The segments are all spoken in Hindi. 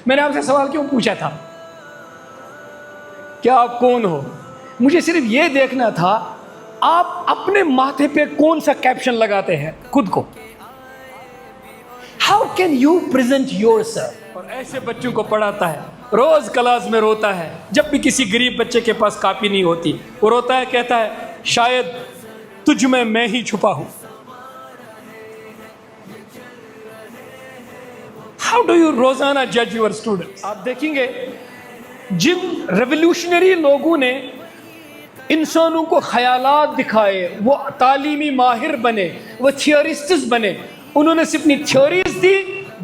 मैंने आपसे सवाल क्यों पूछा था? क्या आप कौन हो? मुझे सिर्फ ये देखना था आप अपने माथे पे कौन सा कैप्शन लगाते हैं खुद को। How can you present yourself? और ऐसे बच्चों को पढ़ाता है, रोज क्लास में रोता है जब भी किसी गरीब बच्चे के पास कॉपी नहीं होती। वो रोता है, कहता है शायद तुझ में मैं ही छुपा हूं। हाउ डू यू रोजाना जज योर स्टूडेंट्स? आप देखेंगे जिन रेवोल्यूशनरी लोगों ने इंसानों को ख्यालात दिखाए, वो तालीमी माहिर बने, वो थियोरिस्ट्स बने, उन्होंने सिर्फ अपनी थ्योरीज दी,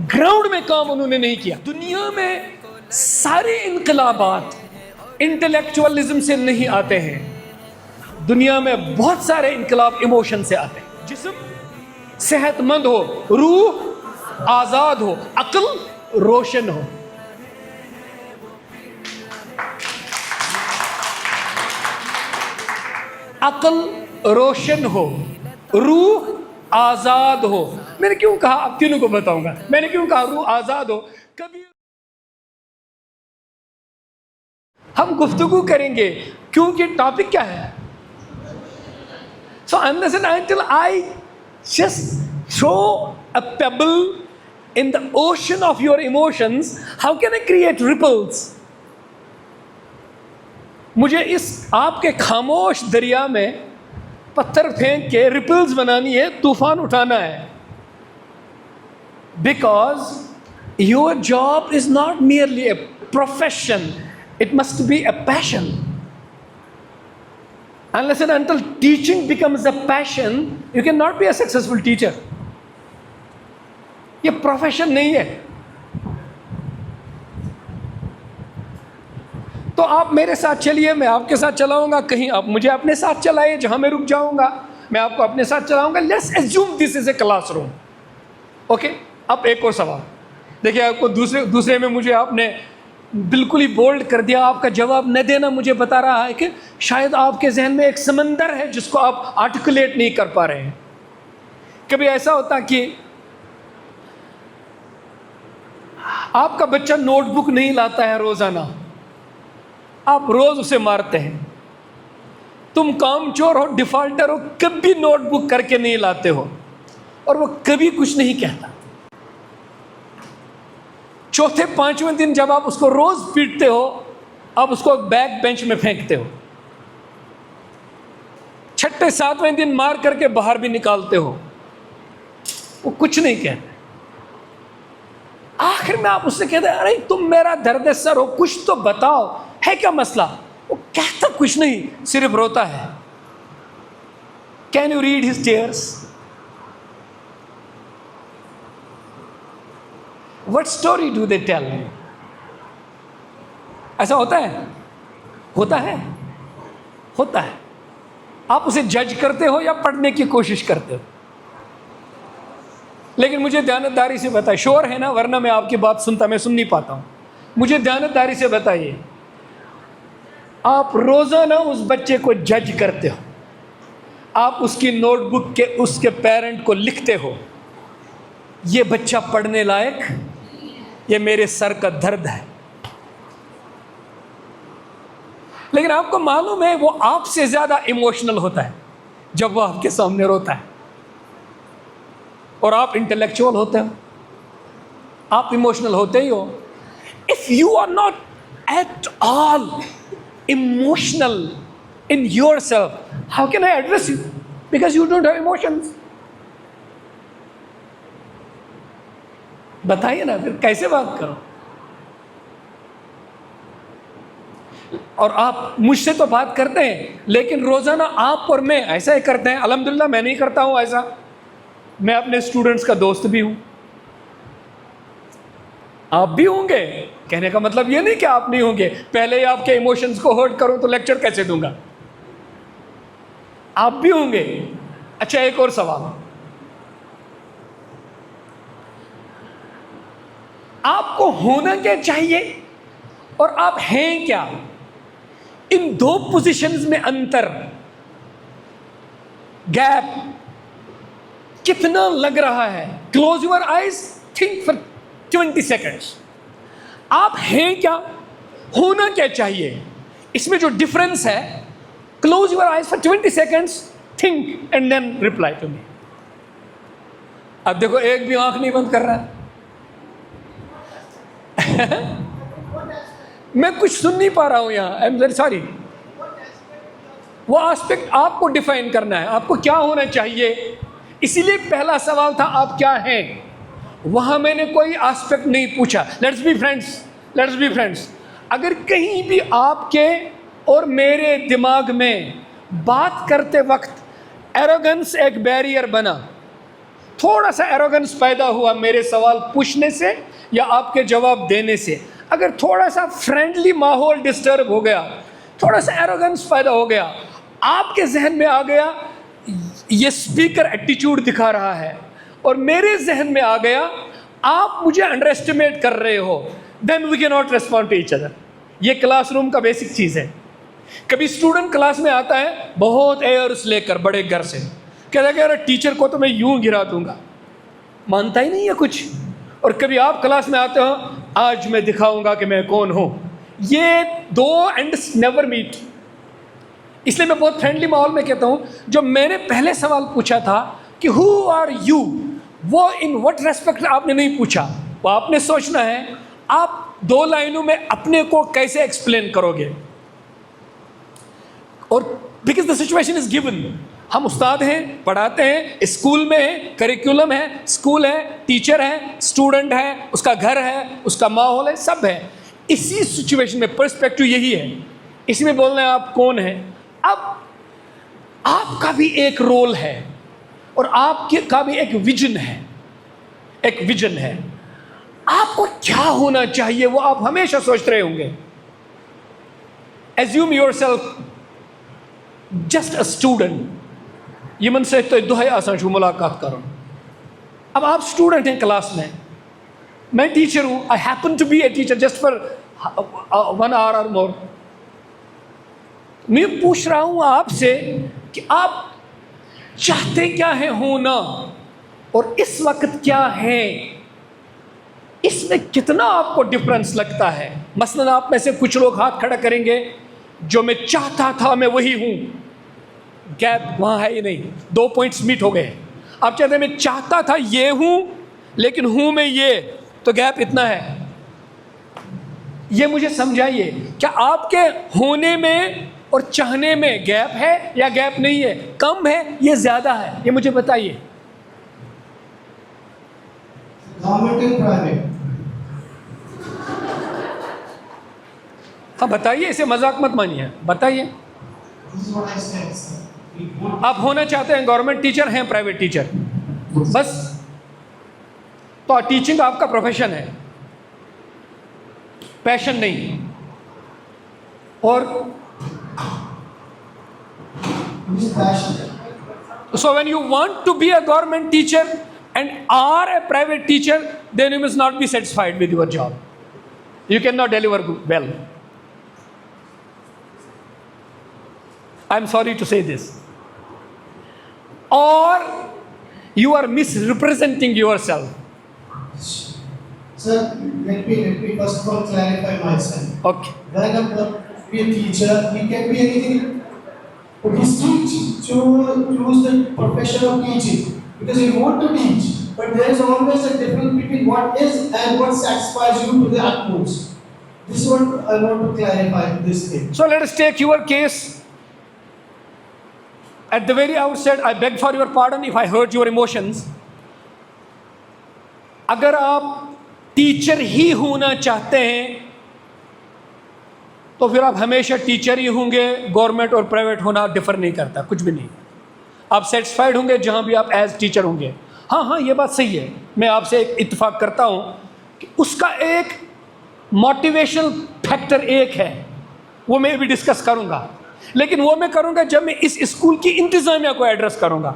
ग्राउंड में काम उन्होंने नहीं किया। दुनिया में सारे इनकलाबात इंटेलेक्चुअलिज्म से नहीं आते हैं, दुनिया में बहुत सारे इनकलाब इमोशन से आते हैं। जिस्म सेहतमंद हो, रूह आजाद हो, अक्ल रोशन हो। अक्ल रोशन हो, रूह आजाद हो। मैंने क्यों कहा, आप तीनों को बताऊंगा मैंने क्यों कहा रूह आजाद हो। कभी हम गुफ्तगू करेंगे क्योंकि टॉपिक क्या है। So unless and until I just throw a pebble in the ocean of your emotions, how can I create ripples? मुझे इस आपके खामोश दरिया में पत्थर फेंक के रिपल्स बनानी है, तूफान उठाना है। Because your job is not merely a profession, it must be a passion. Unless and until teaching becomes a passion, you cannot be a successful teacher. ये प्रोफेशन नहीं है। तो आप मेरे साथ चलिए, मैं आपके साथ चलाऊंगा, कहीं आप मुझे अपने साथ चलाइए, जहां मैं रुक जाऊंगा मैं आपको अपने साथ चलाऊंगा। Let's assume this is a classroom. Okay, अब एक और सवाल देखिए, आपको दूसरे में मुझे आपने बिल्कुल ही बोल्ड कर दिया। आपका जवाब न देना मुझे बता रहा है कि शायद आपके जहन में एक समंदर है जिसको आप आर्टिकुलेट नहीं कर पा रहे हैं। कभी ऐसा होता कि आपका बच्चा नोटबुक नहीं लाता है रोजाना, आप रोज उसे मारते हैं, तुम कामचोर हो, डिफॉल्टर हो, कभी नोटबुक करके नहीं लाते हो और वो कभी कुछ नहीं कहता। चौथे पांचवें दिन जब आप उसको रोज पीटते हो, आप उसको बैक बेंच में फेंकते हो। छठे सातवें दिन मार करके बाहर भी निकालते हो, वो कुछ नहीं कहते। आखिर में आप उससे कहते हैं अरे तुम मेरा दर्द सर हो, कुछ तो बताओ, है क्या मसला? वो कहता कुछ नहीं, सिर्फ रोता है। Can you read his tears? What story do they tell you? ऐसा होता है? होता है? होता है। आप उसे जज करते हो या पढ़ने की कोशिश करते हो? लेकिन मुझे ध्यानदारी से बताइए, श्योर है ना, वरना मैं आपकी बात मैं सुन नहीं पाता हूं। मुझे ध्यानदारी से बताइए, आप रोजाना उस बच्चे को जज करते हो, आप उसकी नोटबुक के उसके पेरेंट को लिखते हो, ये बच्चा पढ़ने लायक, ये मेरे सर का दर्द है। लेकिन आपको मालूम है वो आपसे ज्यादा इमोशनल होता है जब वो आपके सामने रोता है, और आप इंटेलेक्चुअल होते हो, आप इमोशनल होते ही हो। If you are not at all emotional in yourself, how can I address you? Because you don't have emotions. बताइए ना, फिर कैसे बात करो? और आप मुझसे तो बात करते हैं, लेकिन रोजाना आप और मैं ऐसा ही करते हैं। अल्हम्दुलिल्लाह मैं नहीं करता हूं ऐसा, मैं अपने स्टूडेंट्स का दोस्त भी हूं, आप भी होंगे। कहने का मतलब ये नहीं कि आप नहीं होंगे। पहले ही आपके इमोशंस को हर्ट करूं तो लेक्चर कैसे दूंगा? आप भी होंगे। अच्छा, एक और सवाल, आपको होना क्या चाहिए और आप हैं क्या? इन दो पोजीशंस में अंतर, गैप कितना लग रहा है? Close your eyes, think for 20 seconds. आप हैं क्या, होना क्या चाहिए, इसमें जो डिफरेंस है, close your eyes for 20 seconds, think and then reply to me. अब देखो एक भी आंख नहीं बंद कर रहा है। मैं कुछ सुन नहीं पा रहा हूं यहां, आई एम वेरी सॉरी। वो एस्पेक्ट आपको डिफाइन करना है, आपको क्या होना चाहिए। इसीलिए पहला सवाल था आप क्या हैं, वहां मैंने कोई एस्पेक्ट नहीं पूछा। Let's be friends, let's be friends. अगर कहीं भी आपके और मेरे दिमाग में बात करते वक्त एरोगेंस एक बैरियर बना, थोड़ा सा एरोगेंस पैदा हुआ मेरे सवाल पूछने से या आपके जवाब देने से, अगर थोड़ा सा फ्रेंडली माहौल डिस्टर्ब हो गया, थोड़ा सा एरोगेंस पैदा हो गया, आपके जहन में आ गया ये स्पीकर एटीट्यूड दिखा रहा है, और मेरे जहन में आ गया आप मुझे अंडर एस्टिमेट कर रहे हो, then we can not respond to each other. ये क्लासरूम का बेसिक चीज़ है। कभी स्टूडेंट क्लास में आता है बहुत एयर्स लेकर बड़े घर से, कहता है अरे टीचर को तो मैं यूं गिरा दूंगा, मानता ही नहीं है कुछ। और कभी आप क्लास में आते हो, आज मैं दिखाऊंगा कि मैं कौन हूं। ये दो एंड्स नेवर मीट। इसलिए मैं बहुत फ्रेंडली माहौल में कहता हूं, जो मैंने पहले सवाल पूछा था कि हु आर यू, वो इन व्हाट रेस्पेक्ट आपने नहीं पूछा। वो आपने सोचना है आप 2 लाइनों में अपने को कैसे एक्सप्लेन करोगे। और because the situation is given, हम उस्ताद हैं, पढ़ाते हैं, स्कूल में हैं, करिकुलम है, स्कूल है, टीचर है, स्टूडेंट है, उसका घर है, उसका माहौल है, सब है। इसी सिचुएशन में पर्सपेक्टिव यही है, इसमें बोलना है आप कौन हैं। अब आपका भी एक रोल है और आपके का भी एक विजन है, एक विजन है। आपको क्या होना चाहिए वो आप हमेशा सोच रहे होंगे। Assume yourself just a student. Yemen से तो दुहाई आसान शू मुलाकात करो। अब आप स्टूडेंट हैं क्लास में, मैं टीचर हूं, I happen to be a teacher just for 1 hour और मोर। मैं पूछ रहा हूं आपसे कि आप चाहते क्या है होना और इस वक्त क्या है, इसमें कितना आपको डिफरेंस लगता है। मसलन आप में से कुछ लोग हाथ खड़ा करेंगे, जो मैं चाहता था मैं वही हूं, गैप वहां है ही नहीं, 2 पॉइंट्स मीट हो गए। आप चाहते हैं मैं चाहता था ये हूं लेकिन हूं मैं ये, तो गैप इतना है। ये मुझे समझाइए, क्या आपके होने में और चाहने में गैप है या गैप नहीं है, कम है या ज्यादा है, ये मुझे बताइए। Government and private. हाँ बताइए, इसे मजाक मत मानिए, बताइए। आप होना चाहते हैं गवर्नमेंट टीचर हैं, प्राइवेट टीचर, बस। तो टीचिंग आपका प्रोफेशन है, पैशन नहीं। और so when you want to be a government teacher and are a private teacher, then you must not be satisfied with your job. You cannot deliver well. I'm sorry to say this. Or you are misrepresenting yourself. Sir, let me first of all clarify myself. Okay. When a teacher, he can be anything. But he's to choose the profession of teaching because you want to teach. But there is always a difference between what is and what satisfies you to the utmost. This is what I want to clarify this thing. So let us take your case. At the very outset, I beg for your pardon if I hurt your emotions. अगर आप टीचर ही होना चाहते हैं तो फिर आप हमेशा टीचर ही होंगे। गवर्नमेंट और प्राइवेट होना डिफर नहीं करता, कुछ भी नहीं। आप सेटिस्फाइड होंगे जहां भी आप एज टीचर होंगे। हाँ, ये बात सही है, मैं आपसे एक इत्तेफाक करता हूं कि उसका एक मोटिवेशनल फैक्टर एक है, वो मैं भी डिस्कस करूंगा, लेकिन वो मैं करूंगा जब मैं इस स्कूल की इंतजामिया को एड्रेस करूंगा।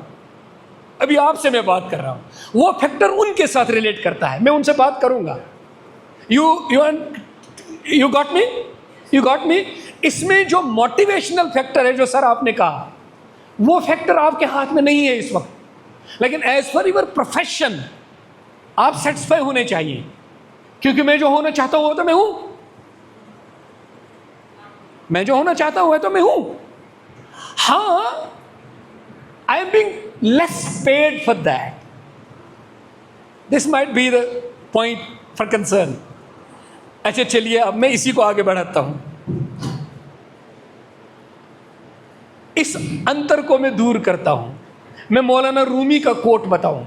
अभी आपसे मैं बात कर रहा हूं, वो फैक्टर उनके साथ रिलेट करता है, मैं उनसे बात करूंगा। You got me, you got me. इसमें जो मोटिवेशनल फैक्टर है, जो सर आपने कहा, वो फैक्टर आपके हाथ में नहीं है इस वक्त। लेकिन एज फॉर योर प्रोफेशन आप सेटिस्फाई होने चाहिए। क्योंकि मैं जो होना चाहता हूं वो तो मैं हूं, मैं जो होना चाहता हूं तो मैं हूं। हाँ, I am being less paid for that, this might be the point for concern. अच्छा चलिए, अब मैं इसी को आगे बढ़ाता हूं, इस अंतर को मैं दूर करता हूं। मैं मौलाना रूमी का कोट बताऊं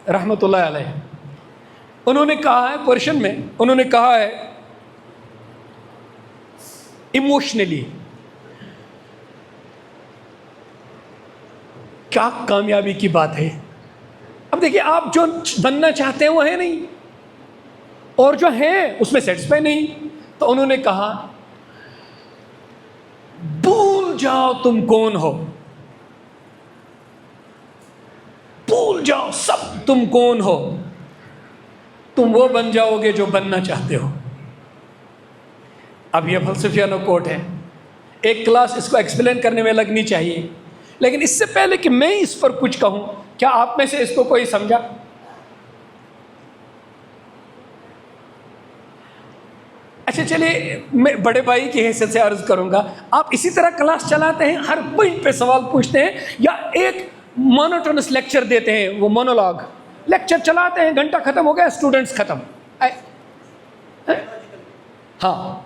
रहमतुल्लाह अलैह। उन्होंने कहा है पर्शियन में, उन्होंने कहा है इमोशनली क्या कामयाबी की बात है। अब देखिए, आप जो बनना चाहते हैं वो है नहीं, और जो है उसमें सेटिस्फाई नहीं। तो उन्होंने कहा भूल जाओ तुम कौन हो, भूल जाओ सब तुम कौन हो, तुम वो बन जाओगे जो बनना चाहते हो। अब यह फलसफियाना कोट है, एक क्लास इसको एक्सप्लेन करने में लगनी चाहिए, लेकिन इससे पहले कि मैं इस पर कुछ कहूं, क्या आप में से इसको कोई समझा? अच्छा चलिए, मैं बड़े भाई की हैसियत से अर्ज करूंगा, आप इसी तरह क्लास चलाते हैं, हर पॉइंट पे सवाल पूछते हैं, या एक मोनोटोनस लेक्चर देते हैं, वो मोनोलॉग लेक्चर चलाते हैं, घंटा खत्म हो गया, स्टूडेंट्स खत्म। हाँ,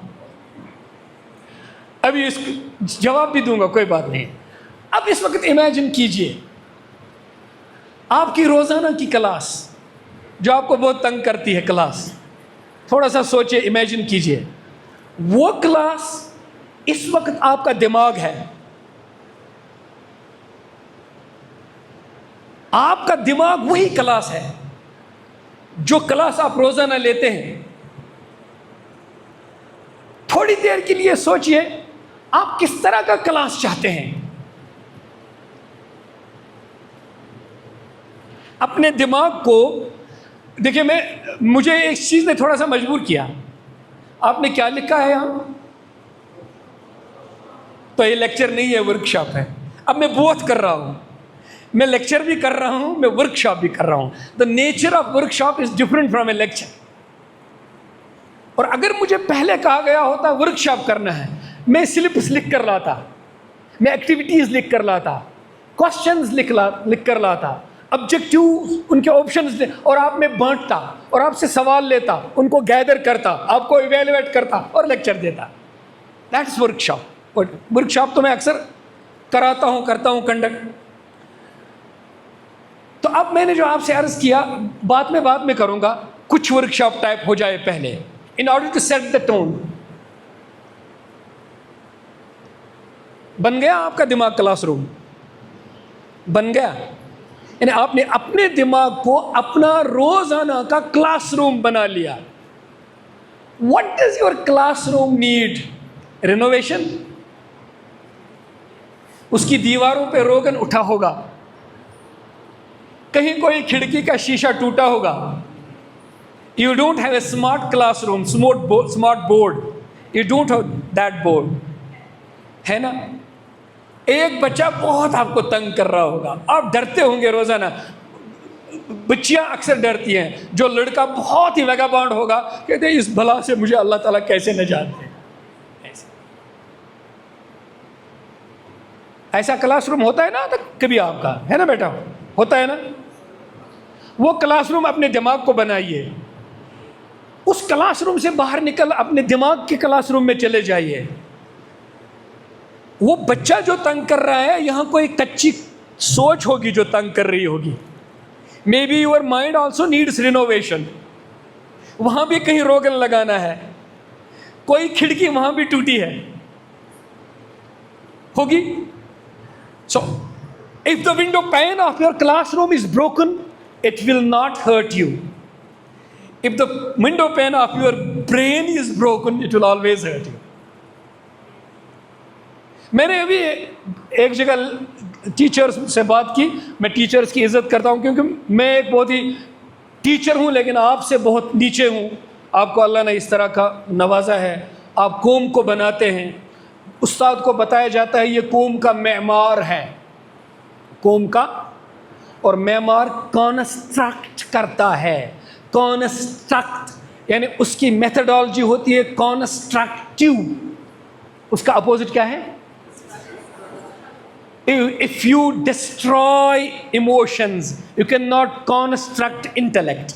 अभी इसको जवाब भी दूंगा, कोई बात नहीं। अब इस वक्त इमेजिन कीजिए, आपकी रोजाना की क्लास जो आपको बहुत तंग करती है क्लास, थोड़ा सा सोचिए, इमेजिन कीजिए, वो क्लास इस वक्त आपका दिमाग है, आपका दिमाग वही क्लास है जो क्लास आप रोजाना लेते हैं। थोड़ी देर के लिए सोचिए, आप किस तरह का क्लास चाहते हैं। अपने दिमाग को देखिए, मुझे एक चीज ने थोड़ा सा मजबूर किया। आपने क्या लिखा है यहां? तो ये लेक्चर नहीं है, वर्कशॉप है। अब मैं बोथ कर रहा हूं, मैं लेक्चर भी कर रहा हूं, मैं वर्कशॉप भी कर रहा हूं। The nature of workshop is different from A lecture. और अगर मुझे पहले कहा गया होता वर्कशॉप करना है, मैं सिलेबस लिख कर लाता, मैं एक्टिविटीज लिख कर लाता, क्वेश्चंस लिख कर लाता, ऑब्जेक्टिव उनके ऑप्शंस, और आप में बांटता और आपसे सवाल लेता, उनको गैदर करता, आपको इवेल्युएट करता और लेक्चर देता। That's workshop. वर्कशॉप तो मैं अक्सर करता हूं कंडक्ट। तो अब मैंने जो आपसे अर्ज किया, बाद में करूंगा, कुछ वर्कशॉप टाइप हो जाए पहले, in order to set the tone. बन गया आपका दिमाग क्लासरूम? बन गया? यानी आपने अपने दिमाग को अपना रोजाना का क्लासरूम बना लिया। What does your classroom need? Renovation? उसकी दीवारों पे रोगन उठा होगा, कहीं कोई खिड़की का शीशा टूटा होगा। You don't have a smart classroom, smart board, you don't have that board, है ना? एक बच्चा बहुत आपको तंग कर रहा होगा, आप डरते होंगे रोजाना। बच्चियां अक्सर डरती हैं, जो लड़का बहुत ही वेगाबाउंड होगा, कहते हैं इस भला से मुझे अल्लाह ताला कैसे न जानते। ऐसा क्लासरूम होता है ना तो कभी आपका, है ना बेटा? होता है ना? वो क्लासरूम अपने दिमाग को बनाइए, उस क्लासरूम से बाहर निकल अपने दिमाग के क्लासरूम में चले जाइए। वो बच्चा जो तंग कर रहा है, यहां कोई कच्ची सोच होगी जो तंग कर रही होगी। May be your mind also needs renovation, वहां भी कहीं रोगन लगाना है, कोई खिड़की वहां भी टूटी है होगी। So if the window pan of your classroom is broken, it will not hurt you. If the window pane of your brain is broken, it will always hurt you. मैंने अभी एक जगह टीचर्स से बात की। मैं टीचर्स की इज्जत करता हूँ क्योंकि मैं एक बहुत ही टीचर हूँ, लेकिन आपसे बहुत नीचे हूँ। आपको अल्लाह ने इस तरह का नवाजा है, आप कौम को बनाते हैं। उस्ताद को बताया जाता है ये कौम का मेमार है, कौम का, और मेमार कॉन्स्ट्रक्ट करता है। कॉन्स्ट्रक्ट यानी उसकी मेथडोलॉजी होती है कंस्ट्रक्टिव। उसका अपोजिट क्या है? If you destroy emotions you can not construct intellect.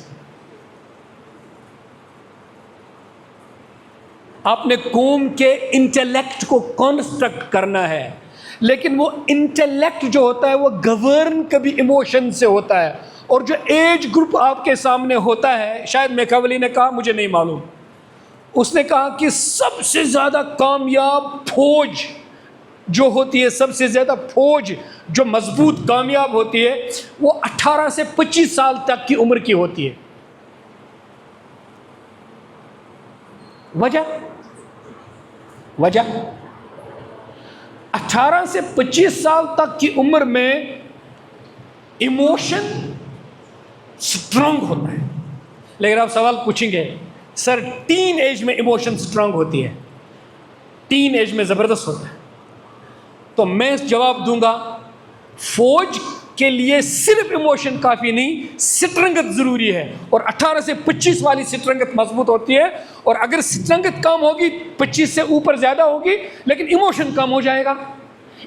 आपने कौम के इंटेलेक्ट को कंस्ट्रक्ट करना है, लेकिन वो इंटेलेक्ट जो होता है वो गवर्न कभी इमोशन से होता है। और जो एज ग्रुप आपके सामने होता है, शायद मैकियावेली ने कहा, मुझे नहीं मालूम, उसने कहा कि सबसे ज़्यादा कामयाब फौज जो होती है, सबसे ज़्यादा फौज जो मजबूत कामयाब होती है, वो 18 से 25 साल तक की उम्र की होती है। वजह 18 से 25 साल तक की उम्र में इमोशन स्ट्रांग होता है। लेकिन आप सवाल पूछेंगे, सर टीन एज में इमोशन स्ट्रांग होती है, टीन एज में ज़बरदस्त होता है, तो मैं जवाब दूंगा फौज के लिए सिर्फ इमोशन काफ़ी नहीं, स्ट्रेंथ ज़रूरी है। और 18 से 25 वाली स्ट्रेंथ मजबूत होती है, और अगर स्ट्रेंथ कम होगी, 25 से ऊपर ज़्यादा होगी, लेकिन इमोशन कम हो जाएगा।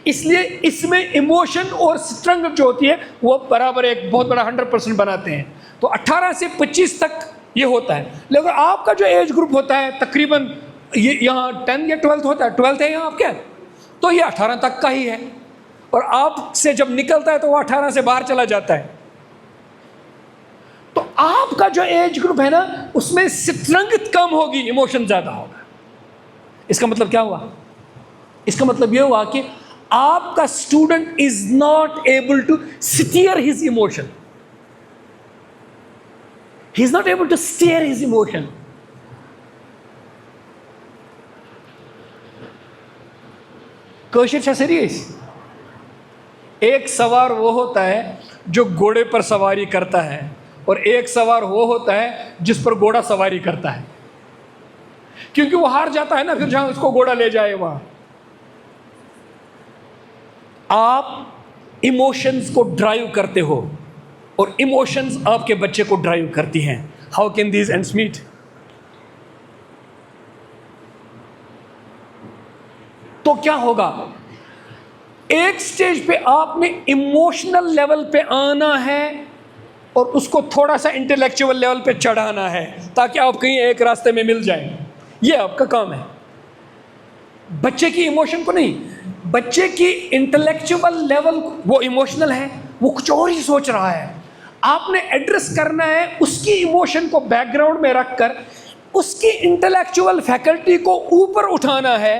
इसलिए इसमें इमोशन और स्ट्रेंथ जो होती है वो बराबर एक बहुत बड़ा 100% बनाते हैं। तो 18 से 25 तक ये होता है। लेकिन आपका जो एज ग्रुप होता है तकरीबन ये यहाँ 10 या 12 होता है, 12 है यहाँ आपके, तो ये 18 तक का ही है, और आपसे जब निकलता है तो वो 18 से बाहर चला जाता है। तो आपका जो एज ग्रुप है ना, उसमें स्ट्रेंथ कम होगी, इमोशन ज़्यादा होगा। इसका मतलब क्या हुआ? इसका मतलब ये हुआ कि आपका student is not able to steer his emotion, he is not able to steer his emotion. कोशिश है सीरियस। एक सवार वो होता है जो घोड़े पर सवारी करता है, और एक सवार वो होता है जिस पर घोड़ा सवारी करता है, क्योंकि वो हार जाता है ना फिर जहां उसको घोड़ा ले जाए वहां। आप इमोशंस को ड्राइव करते हो और इमोशंस आपके बच्चे को ड्राइव करती हैं। How can these ends meet? तो क्या होगा? एक स्टेज पे आपने इमोशनल लेवल पे आना है और उसको थोड़ा सा इंटेलेक्चुअल लेवल पे चढ़ाना है, ताकि आप कहीं एक रास्ते में मिल जाएं। ये आपका काम है। बच्चे की इमोशन को नहीं, बच्चे की इंटेलेक्चुअल लेवल, वो इमोशनल है, वो कुछ और ही सोच रहा है। आपने एड्रेस करना है उसकी इमोशन को बैकग्राउंड में रखकर, उसकी इंटेलेक्चुअल फैकल्टी को ऊपर उठाना है,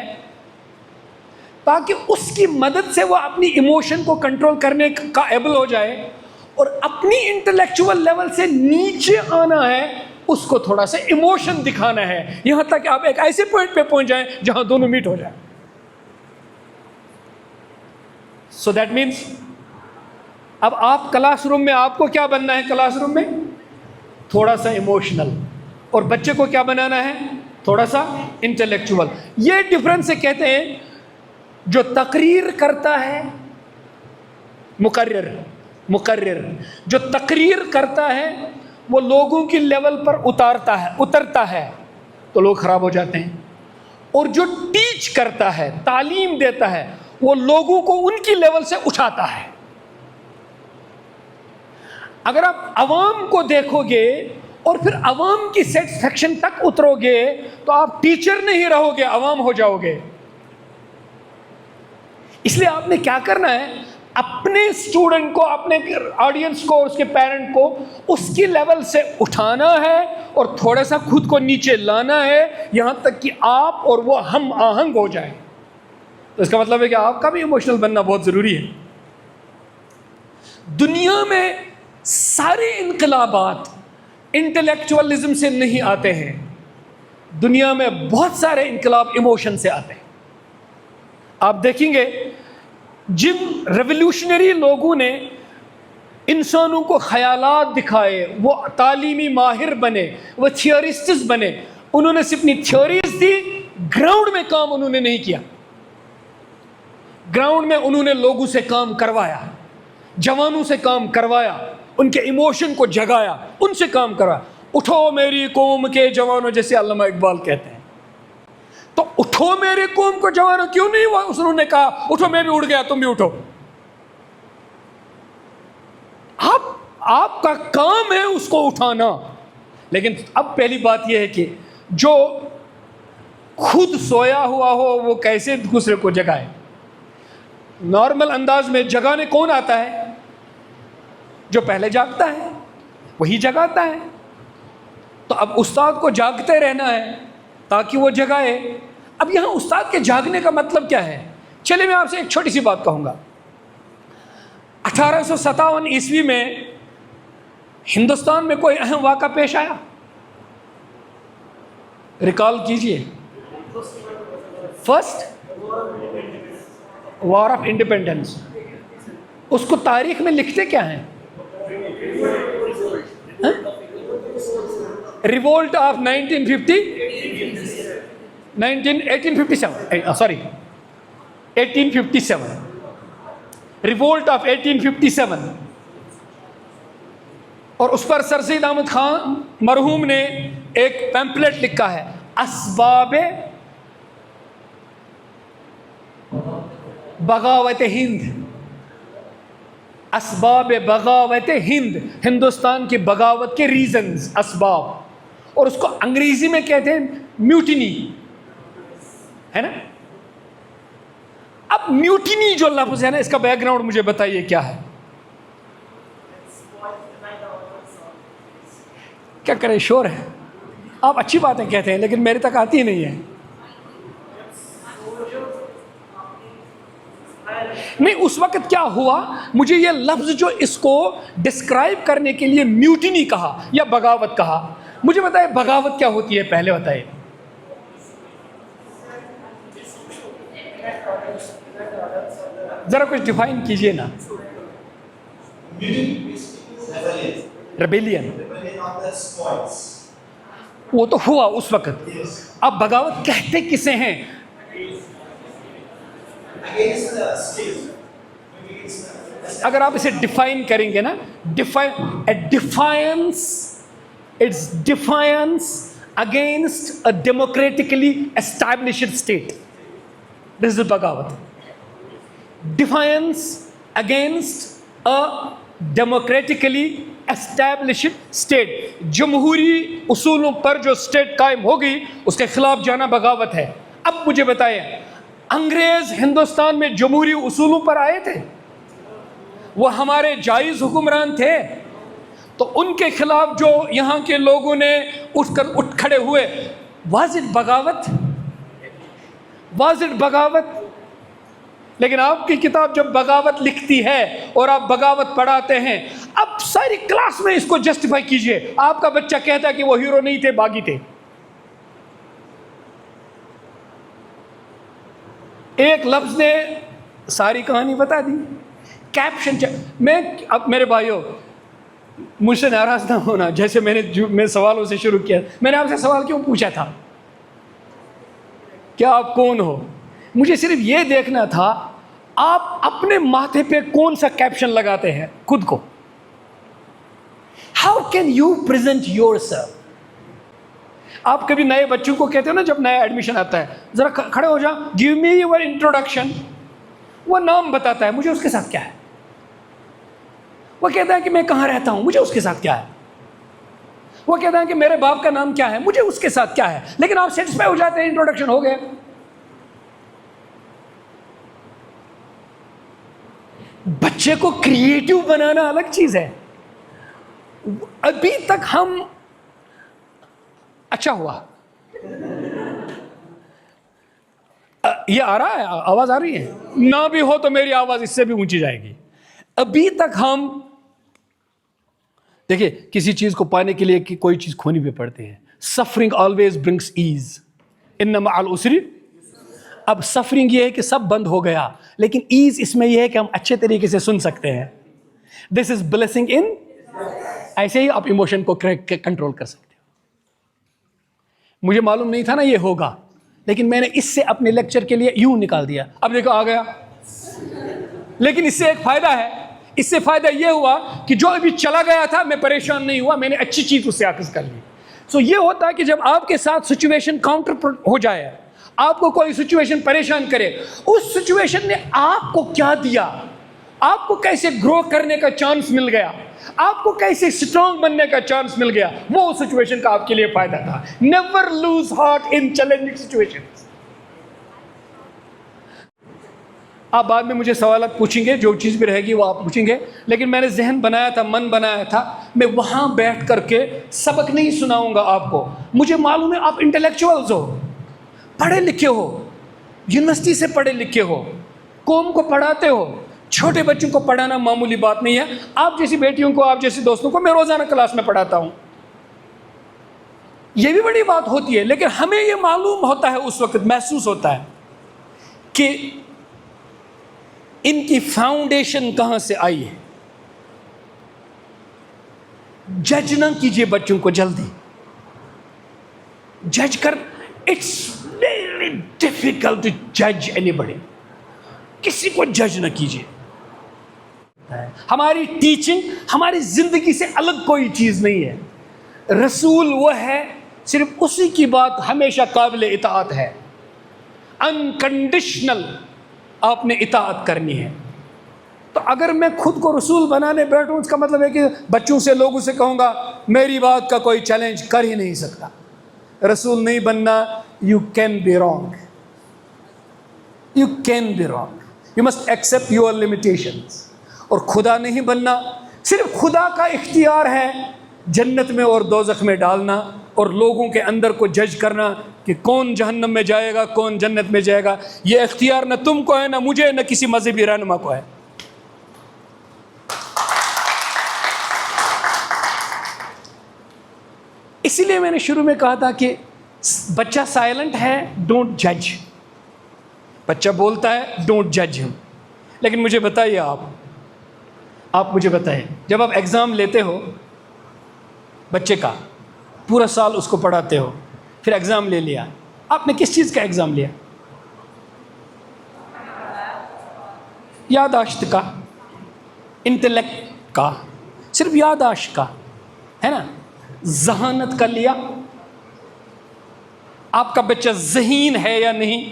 ताकि उसकी मदद से वो अपनी इमोशन को कंट्रोल करने का एबल हो जाए, और अपनी इंटेलेक्चुअल लेवल से नीचे आना है, उसको थोड़ा सा इमोशन दिखाना है, यहां तक कि आप एक ऐसे पॉइंट पे पहुंच जाएं जहां दोनों मीट हो जाए। सो दैट मीन्स अब आप क्लासरूम में, आपको क्या बनना है क्लासरूम में? थोड़ा सा इमोशनल, और बच्चे को क्या बनाना है? थोड़ा सा इंटेलेक्चुअल। ये डिफरेंस से कहते हैं जो तकरीर करता है, मुकर्रिर जो तकरीर करता है वो लोगों की लेवल पर उतरता है तो लोग खराब हो जाते हैं, और जो टीच करता है, तालीम देता है, वो लोगों को उनकी लेवल से उठाता है। अगर आप अवाम को देखोगे और फिर अवाम की सेटिस्फैक्शन तक उतरोगे तो आप टीचर नहीं रहोगे, अवाम हो जाओगे। इसलिए आपने क्या करना है? अपने स्टूडेंट को, अपने ऑडियंस को, उसके पेरेंट को उसकी लेवल से उठाना है और थोड़ा सा खुद को नीचे लाना है, यहां तक कि आप और वो हम आहंग हो जाए। तो इसका मतलब है कि आपका भी इमोशनल बनना बहुत ज़रूरी है। दुनिया में सारे इनकलाबात इंटेलेक्चुअलिज्म से नहीं आते हैं, दुनिया में बहुत सारे इनकलाब इमोशन से आते हैं। आप देखेंगे जिन रेवोल्यूशनरी लोगों ने इंसानों को ख्यालात दिखाए, वो तालीमी माहिर बने, वो थियोरिस्ट्स बने, उन्होंने सिर्फ अपनी थ्योरीज दी, ग्राउंड में काम उन्होंने नहीं किया। ग्राउंड में उन्होंने लोगों से काम करवाया, जवानों से काम करवाया, उनके इमोशन को जगाया, उनसे काम करवाया। उठो मेरी कौम के जवानों, जैसे अल्लामा इकबाल कहते हैं। तो उठो मेरी कौम को जवानों क्यों नहीं हुआ? उन्होंने कहा उठो मैं भी उठ गया तुम भी उठो। आपका काम है उसको उठाना। लेकिन अब पहली बात यह है कि जो खुद सोया हुआ हो वो कैसे दूसरे को जगाए? नॉर्मल अंदाज में जगाने कौन आता है? जो पहले जागता है वही जगाता है। तो अब उस्ताद को जागते रहना है ताकि वो जगाए। अब यहाँ उस्ताद के जागने का मतलब क्या है? चलिए मैं आपसे एक छोटी सी बात कहूँगा। 1857 ईस्वी में हिंदुस्तान में कोई अहम वाक़ा पेश आया? रिकॉल कीजिए। First war of independence. उसको तारीख में लिखते क्या हैं? Revolt of 1857 revolt of 1857। और उस पर सर सैयद अहमद खान मरहूम ने एक पैम्पलेट लिखा है, असबाबे बगावत हिंद। असबाब बगावत हिंद, हिंदुस्तान की बगावत के रीजंस, असबाब। और उसको अंग्रेजी में कहते हैं म्यूटिनी, है ना? अब म्यूटिनी जो लफ्ज है ना, इसका बैकग्राउंड मुझे बताइए क्या है? क्या करें, शोर है। आप अच्छी बातें कहते हैं लेकिन मेरे तक आती ही नहीं है। नहीं, उस वक्त क्या हुआ, मुझे ये लफ्ज जो इसको डिस्क्राइब करने के लिए म्यूटिनी कहा या बगावत कहा, मुझे बताइए बगावत क्या होती है? पहले बताइए। जरा कुछ डिफाइन कीजिए ना। रेबेलियन, वो तो हुआ उस वक्त। अब बगावत कहते किसे हैं? अगर आप इसे डिफाइन करेंगे ना, it's defiance against a democratically established state. This is बगावत। Defiance against a democratically established state. जमहूरी उसूलों पर जो स्टेट कायम होगी उसके खिलाफ जाना बगावत है। अब मुझे बताइए, अंग्रेज हिंदुस्तान में जमहूरी उसूलों पर आए थे? वो हमारे जायज़ हुक्मरान थे। तो उनके खिलाफ जो यहाँ के लोगों ने उठ खड़े हुए, वाज इट बगावत? वाज इट बगावत? लेकिन आपकी किताब जब बगावत लिखती है और आप बगावत पढ़ाते हैं, अब सारी क्लास में इसको जस्टिफाई कीजिए। आपका बच्चा कहता है कि वो हीरो नहीं थे, बागी थे। एक लफ्ज ने सारी कहानी बता दी। कैप्शन मैं, अब मेरे भाइयों मुझसे नाराज ना होना, जैसे मैं सवालों से शुरू किया। मैंने आपसे सवाल क्यों पूछा था? क्या आप कौन हो? मुझे सिर्फ ये देखना था आप अपने माथे पे कौन सा कैप्शन लगाते हैं खुद को। How can you present yourself? आप कभी नए बच्चों को कहते हो ना, जब नया एडमिशन आता है, जरा खड़े हो जाओ, गिव मी योर इंट्रोडक्शन। वो नाम बताता है, मुझे उसके साथ क्या है? वो कहता है कि मैं कहाँ रहता हूँ, मुझे उसके साथ क्या है? वो कहता है कि मेरे बाप का नाम क्या है, मुझे उसके साथ क्या है? लेकिन आप सेटिस्फाई हो जाते हैं, इंट्रोडक्शन हो गया। बच्चे को क्रिएटिव बनाना अलग चीज है। अभी तक हम, अच्छा हुआ ये आ रहा है, आवाज आ रही है ना? भी हो तो मेरी आवाज इससे भी ऊंची जाएगी। अभी तक हम देखिए, किसी चीज को पाने के लिए कि कोई चीज खोनी भी पड़ती है। सफरिंग ऑलवेज ब्रिंग्स ईज, इन्ना मअल उसरी। अब सफरिंग ये है कि सब बंद हो गया, लेकिन ईज इसमें यह है कि हम अच्छे तरीके से सुन सकते हैं। This is blessing in. ऐसे ही आप इमोशन को कंट्रोल कर सकते हो। मुझे मालूम नहीं था ना ये होगा, लेकिन मैंने इससे अपने लेक्चर के लिए यूं निकाल दिया। अब देखो आ गया। लेकिन इससे एक फायदा है, इससे फ़ायदा ये हुआ कि जो अभी चला गया था मैं परेशान नहीं हुआ, मैंने अच्छी चीज़ उससे आकस कर ली। सो ये होता है कि जब आपके साथ सिचुएशन काउंटर हो जाए, आपको कोई सिचुएशन परेशान करे, उस सिचुएशन ने आपको क्या दिया, आपको कैसे ग्रो करने का चांस मिल गया, आपको कैसे स्ट्रांग बनने का चांस मिल गया, वो उस सिचुएशन का आपके लिए फायदा था। Never lose heart in challenging situations. आप बाद में मुझे सवाल पूछेंगे, जो चीज़ भी रहेगी वो आप पूछेंगे, लेकिन मैंने जहन बनाया था, मन बनाया था, मैं वहाँ बैठ करके सबक नहीं सुनाऊंगा आपको। मुझे मालूम है आप इंटेलेक्चुअल्स हो, पढ़े लिखे हो, यूनिवर्सिटी से पढ़े लिखे हो, कौम को पढ़ाते हो। छोटे बच्चों को पढ़ाना मामूली बात नहीं है। आप जैसी बेटियों को, आप जैसी दोस्तों को मैं रोज़ाना क्लास में पढ़ाता हूँ, ये भी बड़ी बात होती है। लेकिन हमें ये मालूम होता है, उस वक्त महसूस होता है कि इनकी फाउंडेशन कहाँ से आई है। जज ना कीजिए बच्चों को जल्दी, जज कर, इट्स वेरी डिफिकल्ट टू जज एनीबॉडी। किसी को जज ना कीजिए। हमारी टीचिंग हमारी जिंदगी से अलग कोई चीज नहीं है। रसूल वो है, सिर्फ उसी की बात हमेशा काबिल इताअत है, अनकंडीशनल आपने इताअत करनी है। तो अगर मैं खुद को रसूल बनाने बैठूं, इसका मतलब है कि बच्चों से, लोगों से कहूंगा मेरी बात का कोई चैलेंज कर ही नहीं सकता। रसूल नहीं बनना, you can be wrong, you can be wrong, you must accept your limitations. और खुदा नहीं बनना, सिर्फ खुदा का इख्तियार है जन्नत में और दोज़ख में डालना, और लोगों के अंदर को जज करना कि कौन जहन्नम में जाएगा, कौन जन्नत में जाएगा। ये इख्तियार न तुमको है, न मुझे, न किसी मजहबी रहनुमा को है। इसीलिए मैंने शुरू में कहा था कि बच्चा साइलेंट है, डोंट जज। बच्चा बोलता है, डोंट जज हिम। लेकिन मुझे बताइए, आप मुझे बताइए, जब आप एग्ज़ाम लेते हो बच्चे का, पूरा साल उसको पढ़ाते हो, फिर एग्ज़ाम ले लिया, आपने किस चीज़ का एग्ज़ाम लिया? याददाश्त का, इंटेलेक्ट का, सिर्फ याददाश्त का, है ना? ज़हानत का लिया? आपका बच्चा ज़हीन है या नहीं,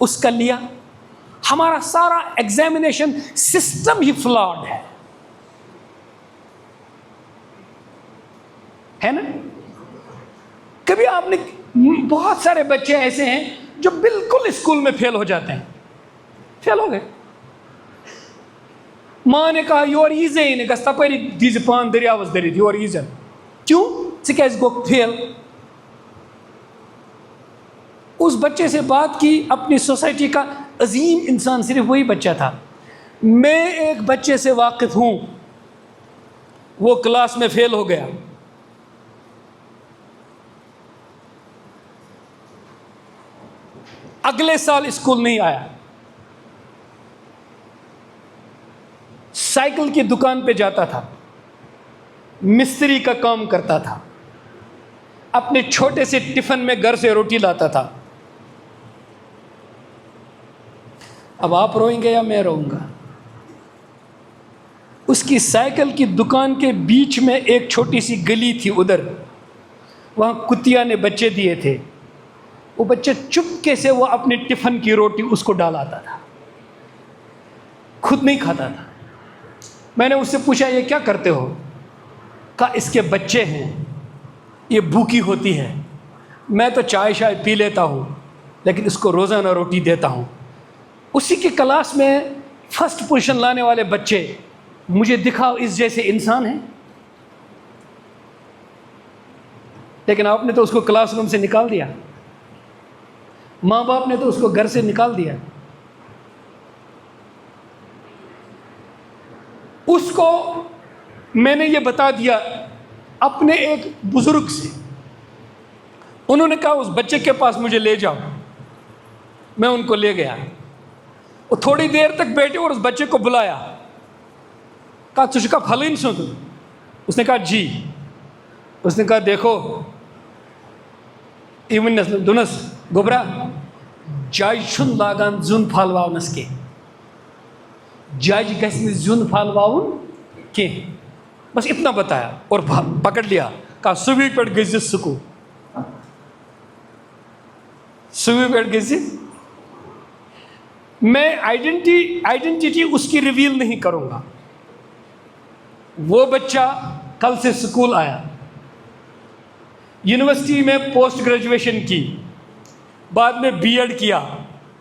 उसका लिया? हमारा सारा एग्जामिनेशन सिस्टम ही फ्लॉड है ना? कभी आपने, बहुत सारे बच्चे ऐसे हैं जो बिल्कुल स्कूल में फेल हो जाते हैं, फेल हो गए। माँ ने कहा योर ईज़न, गस्तपरी दीज पान दरियावस दरी योर ईज़न, क्यों? सिकेज गो फेल। उस बच्चे से बात की, अपनी सोसाइटी का अजीम इंसान सिर्फ वही बच्चा था। मैं एक बच्चे से वाकिफ हूँ, वो क्लास में फेल हो गया, अगले साल स्कूल नहीं आया, साइकिल की दुकान पे जाता था, मिस्त्री का काम करता था, अपने छोटे से टिफिन में घर से रोटी लाता था। अब आप रोएंगे या मैं रोऊंगा? उसकी साइकिल की दुकान के बीच में एक छोटी सी गली थी, उधर वहाँ कुतिया ने बच्चे दिए थे। वो बच्चे चुपके से वो अपने टिफिन की रोटी उसको डालाता था, खुद नहीं खाता था। मैंने उससे पूछा ये क्या करते हो? कहा इसके बच्चे हैं, ये भूखी होती है, मैं तो चाय शाय पी लेता हूँ, लेकिन इसको रोज़ाना रोटी देता हूँ। उसी की क्लास में फर्स्ट पोजीशन लाने वाले बच्चे, मुझे दिखाओ इस जैसे इंसान हैं। लेकिन आपने तो उसको क्लासरूम से निकाल दिया, माँ बाप ने तो उसको घर से निकाल दिया। उसको मैंने ये बता दिया अपने एक बुजुर्ग से, उन्होंने कहा उस बच्चे के पास मुझे ले जाओ। मैं उनको ले गया, वो थोड़ी देर तक बैठे और उस बच्चे को बुलाया, कहा तुझका फलीन सुन? उसने कहा जी। उसने कहा देखो इवन दुनस गोबरा जायशुन लागान जुन फालवावनस के, जज गस्न जुन फलवाउन के, बस इतना बताया और पकड़ लिया, कहा सुबह पे गज स्कूल, सुबह पे गज। मैं आइडेंटिटी उसकी रिवील नहीं करूंगा। वो बच्चा कल से स्कूल आया, यूनिवर्सिटी में पोस्ट ग्रेजुएशन की, बाद में बीएड किया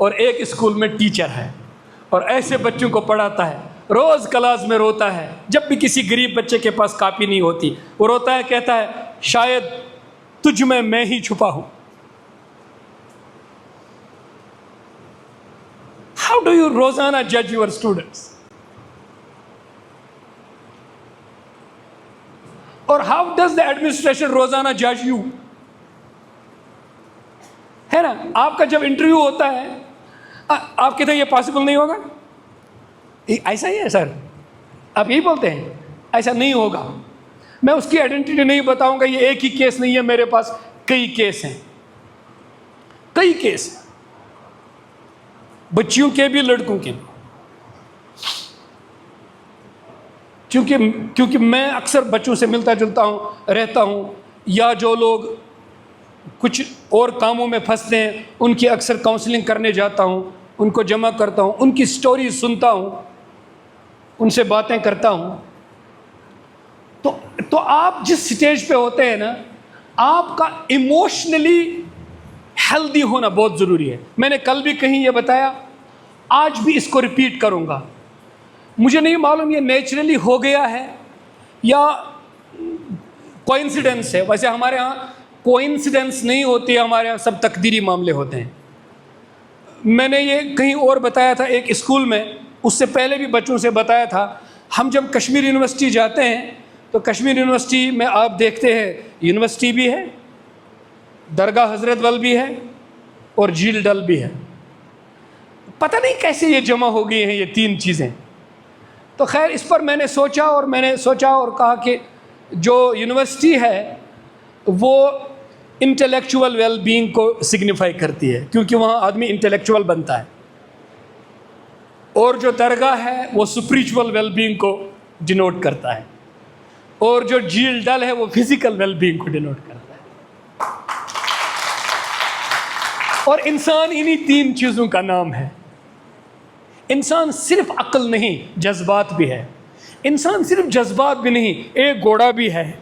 और एक स्कूल में टीचर है और ऐसे बच्चों को पढ़ाता है। रोज़ क्लास में रोता है जब भी किसी गरीब बच्चे के पास कॉपी नहीं होती, वो रोता है, कहता है शायद तुझ में मैं ही छुपा हूं। हाउ डू यू रोजाना जज योर स्टूडेंट्स? और हाउ डज द एडमिनिस्ट्रेशन रोजाना जज यू? है ना, आपका जब इंटरव्यू होता है आप कहते हैं ये पॉसिबल नहीं होगा, ऐसा ही है सर, आप यही बोलते हैं ऐसा नहीं होगा। मैं उसकी आइडेंटिटी नहीं बताऊंगा, ये एक ही केस नहीं है मेरे पास, कई केस हैं, कई केस हैं, बच्चियों के भी लड़कों के भी। क्योंकि मैं अक्सर बच्चों से मिलता जुलता हूँ, रहता हूँ, या जो लोग कुछ और कामों में फंसते हैं उनकी अक्सर काउंसलिंग करने जाता हूँ, उनको जमा करता हूँ, उनकी स्टोरी सुनता हूँ, उनसे बातें करता हूँ। तो आप जिस स्टेज पे होते हैं ना, आपका इमोशनली हेल्दी होना बहुत ज़रूरी है। मैंने कल भी कहीं ये बताया, आज भी इसको रिपीट करूँगा। मुझे नहीं मालूम ये नेचुरली हो गया है या कोइंसिडेंस है। वैसे हमारे यहाँ कोइंसिडेंस नहीं होती है, हमारे यहाँ सब तकदीरी मामले होते हैं। मैंने ये कहीं और बताया था एक स्कूल में, उससे पहले भी बच्चों से बताया था। हम जब कश्मीर यूनिवर्सिटी जाते हैं तो कश्मीर यूनिवर्सिटी में आप देखते हैं यूनिवर्सिटी भी है, दरगाह हज़रत बल भी है और झील डल भी है। पता नहीं कैसे ये जमा हो गई हैं ये तीन चीज़ें। तो खैर इस पर मैंने सोचा और कहा कि जो यूनिवर्सिटी है वो इंटेलेक्चुअल वेल बीइंग को सिग्निफाई करती है, क्योंकि वहाँ आदमी इंटेलेक्चुअल बनता है, और जो दरगाह है वो स्पिरिचुअल वेल बीइंग को डिनोट करता है, और जो झील डल है वो फिजिकल वेल बीइंग को डिनोट करता है। और इंसान इन्हीं तीन चीज़ों का नाम है। इंसान सिर्फ अक्ल नहीं, जज्बात भी है। इंसान सिर्फ जज्बात भी नहीं, एक घोड़ा भी है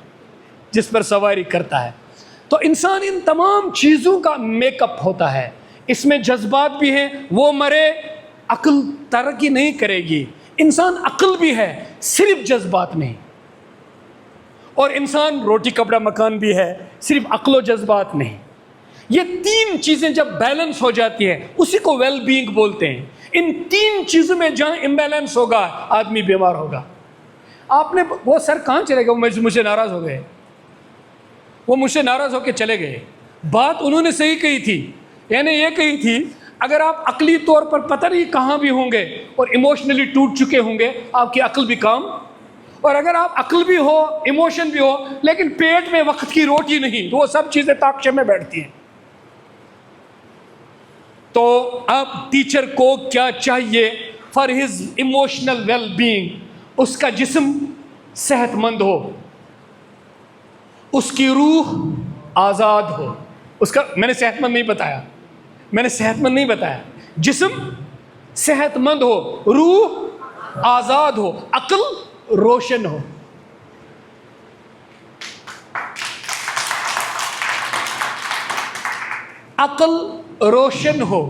जिस पर सवारी करता है। तो इंसान इन तमाम चीज़ों का मेकअप होता है। इसमें जज्बात भी हैं, वो मरे अक्ल तरक्की नहीं करेगी। इंसान अक्ल भी है, सिर्फ जज्बात नहीं। और इंसान रोटी कपड़ा मकान भी है, सिर्फ अक्ल और जज्बात नहीं। ये तीन चीज़ें जब बैलेंस हो जाती हैं उसी को वेल बीइंग बोलते हैं। इन तीन चीज़ों में जहाँ इम्बैलेंस होगा आदमी बीमार होगा। आपने वो सर कहाँ चले गए, वो मुझसे नाराज़ हो गए, वो मुझसे नाराज़ होकर चले गए। बात उन्होंने सही कही थी, यानी ये कही थी अगर आप अकली तौर पर पता नहीं कहाँ भी होंगे और इमोशनली टूट चुके होंगे, आपकी अक्ल भी काम। और अगर आप अक्ल भी हो, इमोशन भी हो, लेकिन पेट में वक्त की रोटी नहीं, तो वो सब चीज़ें ताकचे में बैठती हैं। तो अब टीचर को क्या चाहिए for his emotional well being? उसका जिस्म सेहतमंद हो, उसकी रूह आज़ाद हो। उसका मैंने सेहतमंद नहीं बताया, जिस्म सेहतमंद हो, रूह आज़ाद हो, अक्ल रोशन हो। अक्ल रोशन हो,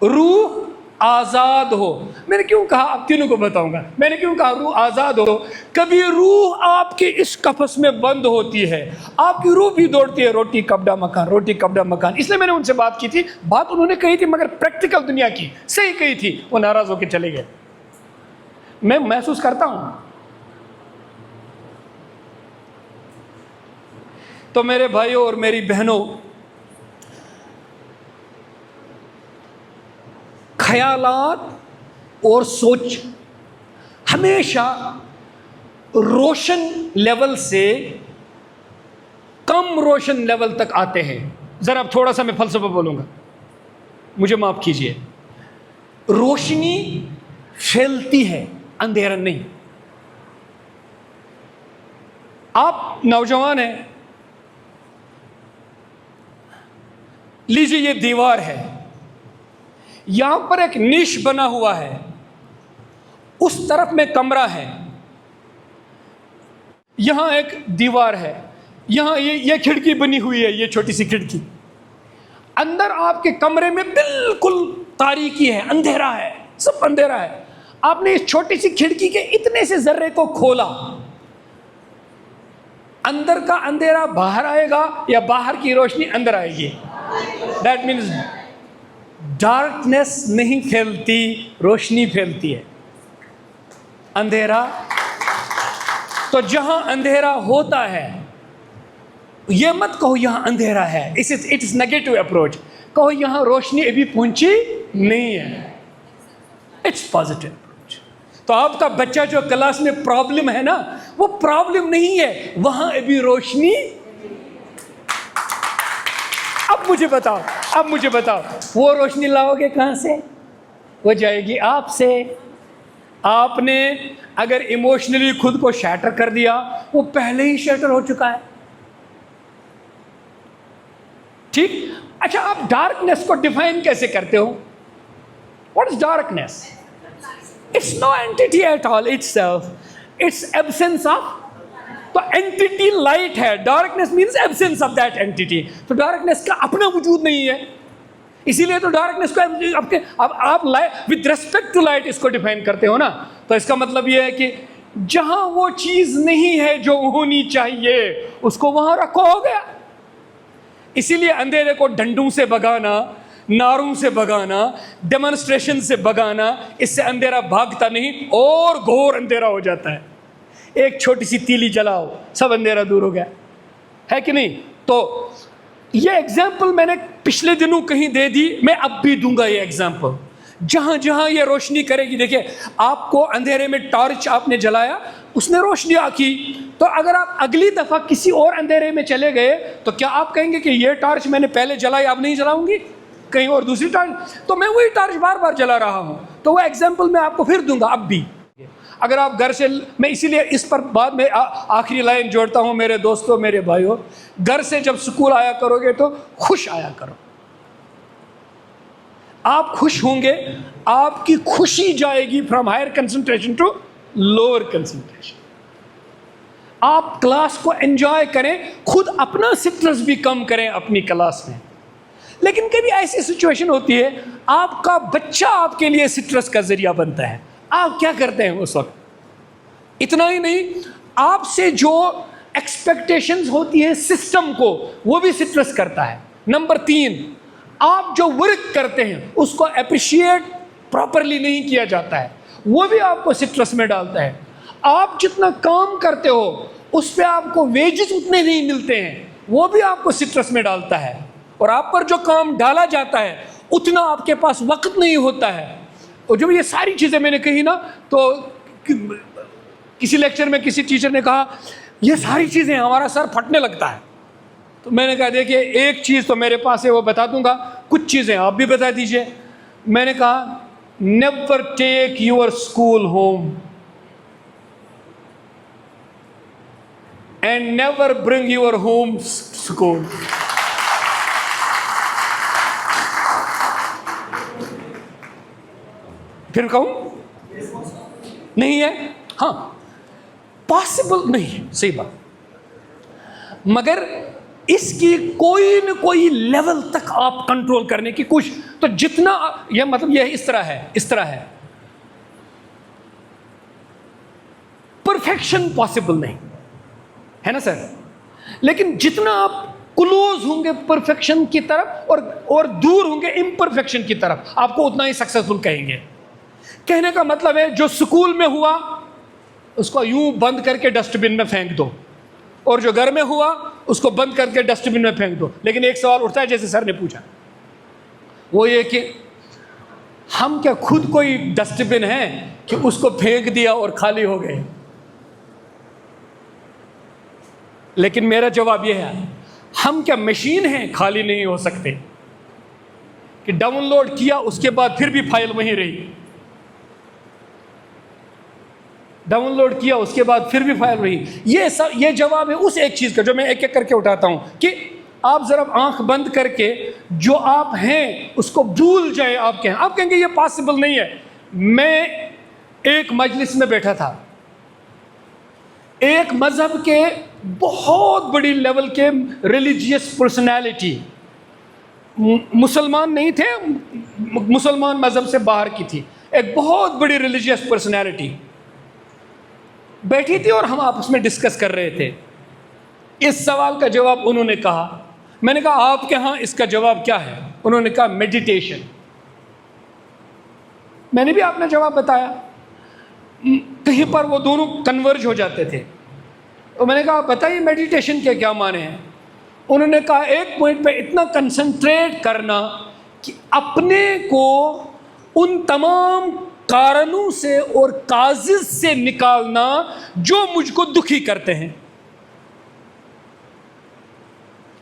रूह आज़ाद हो। मैंने क्यों कहा, अब तीनों को बताऊंगा मैंने क्यों कहा रूह आज़ाद हो। कभी रूह आपके इस कफस में बंद होती है, आपकी रूह भी दौड़ती है रोटी कपड़ा मकान, रोटी कपड़ा मकान। इसलिए मैंने उनसे बात की थी, बात उन्होंने कही थी मगर प्रैक्टिकल दुनिया की सही कही थी। वो नाराज़ होकर चले गए। मैं महसूस करता हूं। तो मेरे भाइयों और मेरी बहनों, ख्यालात और सोच हमेशा रोशन लेवल से कम रोशन लेवल तक आते हैं। ज़रा थोड़ा सा मैं फ़लसफ़ा बोलूँगा, मुझे माफ़ कीजिए। रोशनी फैलती है, अंधेरा नहीं। आप नौजवान हैं, लीजिए ये दीवार है, यहां पर एक निश बना हुआ है, उस तरफ में कमरा है, यहां एक दीवार है, यहां ये खिड़की बनी हुई है, ये छोटी सी खिड़की। अंदर आपके कमरे में बिल्कुल तारीकी है, अंधेरा है, सब अंधेरा है। आपने इस छोटी सी खिड़की के इतने से जर्रे को खोला, अंदर का अंधेरा बाहर आएगा या बाहर की रोशनी अंदर आएगी? दैट मीन्स डार्कनेस नहीं फैलती, रोशनी फैलती है। अंधेरा, तो जहां अंधेरा होता है, यह मत कहो यहां अंधेरा है, इट इज नेगेटिव अप्रोच। कहो यहां रोशनी अभी पहुंची नहीं है, इट्स पॉजिटिव अप्रोच। तो आपका बच्चा जो क्लास में प्रॉब्लम है ना, वो प्रॉब्लम नहीं है, वहां अभी रोशनी। अब मुझे बताओ वो रोशनी लाओगे कहां से? वो जाएगी आपसे। आपने अगर इमोशनली खुद को शैटर कर दिया, वो पहले ही शैटर हो चुका है। ठीक? अच्छा, आप डार्कनेस को डिफाइन कैसे करते हो? What is darkness? It's no entity at all itself, it's absence of. तो एंटिटी लाइट है, darkness means absence of that entity. तो डार्कनेस का अपना वजूद नहीं है, इसीलिए तो डार्कनेस को आपके आप विद रिस्पेक्ट टू लाइट इसको डिफाइन करते हो ना। तो इसका मतलब यह है कि जहां वो चीज नहीं है जो होनी चाहिए, उसको वहां रखो, हो गया। इसीलिए अंधेरे को डंडों से भगाना, नारों से भगाना, डेमोन्स्ट्रेशन से भगाना, इससे अंधेरा भागता नहीं और घोर अंधेरा हो जाता है। एक छोटी सी तीली जलाओ, सब अंधेरा दूर हो गया, है कि नहीं? तो ये एग्जाम्पल मैंने पिछले दिनों कहीं दे दी, मैं अब भी दूंगा ये एग्जाम्पल। जहां जहां ये रोशनी करेगी, देखिए आपको अंधेरे में टॉर्च आपने जलाया, उसने रोशनी आकी, तो अगर आप अगली दफा किसी और अंधेरे में चले गए तो क्या आप कहेंगे कि ये टॉर्च मैंने पहले जलाई, अब नहीं जलाऊंगी, कहीं और दूसरी टॉर्च? तो मैं वही टॉर्च बार बार जला रहा हूं। तो वो एग्जाम्पल मैं आपको फिर दूंगा अब भी। अगर आप घर से, मैं इसीलिए इस पर बाद में आखिरी लाइन जोड़ता हूं, मेरे दोस्तों, मेरे भाइयों, घर से जब स्कूल आया करोगे तो खुश आया करो। आप खुश होंगे, आपकी खुशी जाएगी from higher concentration to lower concentration. आप क्लास को एंजॉय करें, खुद अपना स्ट्रेस भी कम करें अपनी क्लास में। लेकिन कभी ऐसी सिचुएशन होती है, आपका बच्चा आपके लिए स्ट्रेस का जरिया बनता है, आप क्या करते हैं उस वक्त? इतना ही नहीं, आपसे जो एक्सपेक्टेशंस होती है सिस्टम को, वो भी स्ट्रेस करता है। नंबर 3, आप जो वर्क करते हैं उसको अप्रिशिएट प्रॉपरली नहीं किया जाता है, वो भी आपको स्ट्रेस में डालता है। आप जितना काम करते हो उस पर आपको वेजेस उतने नहीं मिलते हैं, वो भी आपको स्ट्रेस में डालता है। और आप पर जो काम डाला जाता है उतना आपके पास वक्त नहीं होता है। और जब ये सारी चीज़ें मैंने कही ना, तो किसी लेक्चर में किसी टीचर ने कहा ये सारी चीज़ें, हमारा सर फटने लगता है। तो मैंने कहा देखिए, एक चीज़ तो मेरे पास है, वो बता दूंगा, कुछ चीज़ें आप भी बता दीजिए। मैंने कहा never take your school home and never bring your home school. फिर कहूं नहीं है? हाँ, पॉसिबल नहीं, सही बात, मगर इसकी कोई न कोई लेवल तक आप कंट्रोल करने की कोशिश। तो जितना यह मतलब यह इस तरह है, परफेक्शन पॉसिबल नहीं है ना सर। लेकिन जितना आप क्लोज होंगे परफेक्शन की तरफ और दूर होंगे इम्परफेक्शन की तरफ, आपको उतना ही सक्सेसफुल कहेंगे। कहने का मतलब है, जो स्कूल में हुआ उसको यूं बंद करके डस्टबिन में फेंक दो, और जो घर में हुआ उसको बंद करके डस्टबिन में फेंक दो। लेकिन एक सवाल उठता है, जैसे सर ने पूछा, वो ये कि हम क्या खुद कोई डस्टबिन है कि उसको फेंक दिया और खाली हो गए? लेकिन मेरा जवाब यह है, हम क्या मशीन हैं खाली नहीं हो सकते कि डाउनलोड किया उसके बाद फिर भी फाइल वहीं रही? डाउनलोड किया, उसके बाद फिर भी फाइल रही। ये जवाब है उस एक चीज़ का जो मैं एक एक करके उठाता हूँ कि आप ज़रा आंख बंद करके जो आप हैं उसको भूल जाए। आप कहेंगे ये पॉसिबल नहीं है। मैं एक मजलिस में बैठा था, एक मज़हब के बहुत बड़ी लेवल के रिलीजियस पर्सनैलिटी, मुसलमान नहीं थे, मुसलमान मज़हब से बाहर की थी, एक बहुत बड़ी रिलीजियस पर्सनैलिटी बैठी थी और हम आपस में डिस्कस कर रहे थे। इस सवाल का जवाब उन्होंने कहा। मैंने कहा आपके यहाँ इसका जवाब क्या है? उन्होंने कहा मेडिटेशन। मैंने भी आपने जवाब बताया। कहीं पर वो दोनों कन्वर्ज हो जाते थे। तो मैंने कहा बताइए मेडिटेशन के क्या माने हैं? उन्होंने कहा एक पॉइंट पे इतना कंसंट्रेट करना कि अपने को उन तमाम कारणों से और काजिज से निकालना जो मुझको दुखी करते हैं।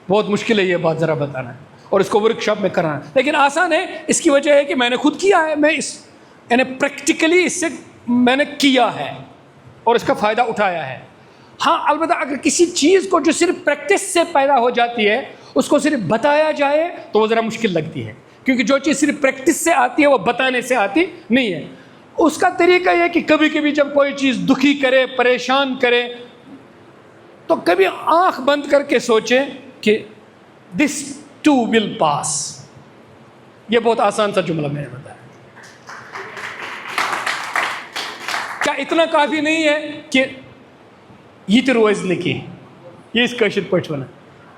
बहुत मुश्किल है ये बात ज़रा बताना और इसको वर्कशॉप में कराना, लेकिन आसान है। इसकी वजह है कि मैंने खुद किया है, मैं यानी प्रैक्टिकली इससे मैंने किया है और इसका फ़ायदा उठाया है। हाँ, अलबत्ता अगर किसी चीज़ को जो सिर्फ प्रैक्टिस से पैदा हो जाती है उसको सिर्फ बताया जाए तो वो ज़रा मुश्किल लगती है, क्योंकि जो चीज़ सिर्फ प्रैक्टिस से आती है वो बताने से आती नहीं है। उसका तरीका यह है कि कभी कभी जब कोई चीज़ दुखी करे, परेशान करे, तो कभी आंख बंद करके सोचें कि दिस टू विल पास। ये बहुत आसान सा जुमला मैंने बताया। क्या इतना काफ़ी नहीं है कि ये रोज़ लिखे, ये इस कशिर पच वन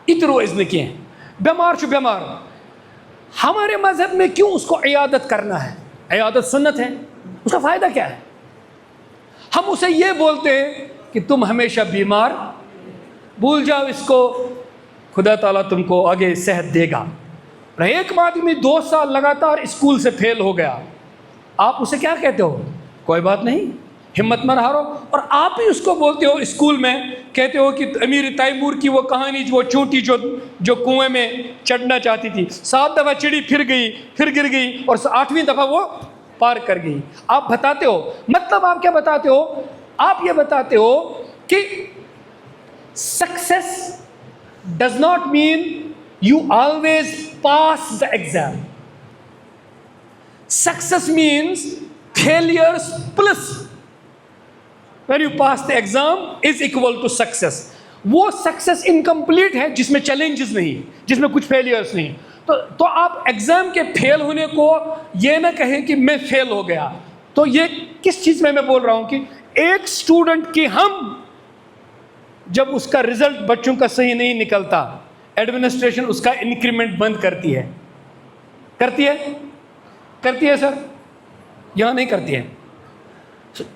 इत रोज़ लिखे बीमार चु बीमार, हमारे मजहब में क्यों उसको इयादत करना है? इयादत सुन्नत है, उसका फ़ायदा क्या है? हम उसे ये बोलते हैं कि तुम हमेशा बीमार, भूल जाओ इसको, खुदा ताला तुमको आगे सेहत देगा। एक आदमी 2 साल लगातार स्कूल से फेल हो गया, आप उसे क्या कहते हो? कोई बात नहीं, हिम्मत मत हारो। और आप ही उसको बोलते हो स्कूल में, कहते हो कि अमीर तैमूर की वो कहानी, वो चोटी जो कुएं में चढ़ना चाहती थी, 7 दफ़ा चिड़ी, फिर गई, फिर गिर गई और 8वीं दफ़ा वो पार कर गई। आप बताते हो, मतलब आप क्या बताते हो? आप ये बताते हो कि success does not mean you always pass the exam. Success means failures plus when you pass the exam is equal to success। वो सक्सेस इनकम्प्लीट है जिसमें चैलेंजेस नहीं, जिसमें कुछ फेलियर्स नहीं। तो आप एग्ज़ाम के फेल होने को ये ना कहें कि मैं फेल हो गया। तो ये किस चीज़ में मैं बोल रहा हूँ कि एक स्टूडेंट की हम जब उसका रिजल्ट बच्चों का सही नहीं निकलता, एडमिनिस्ट्रेशन उसका इंक्रीमेंट बंद करती है। करती है सर? यहाँ नहीं करती है।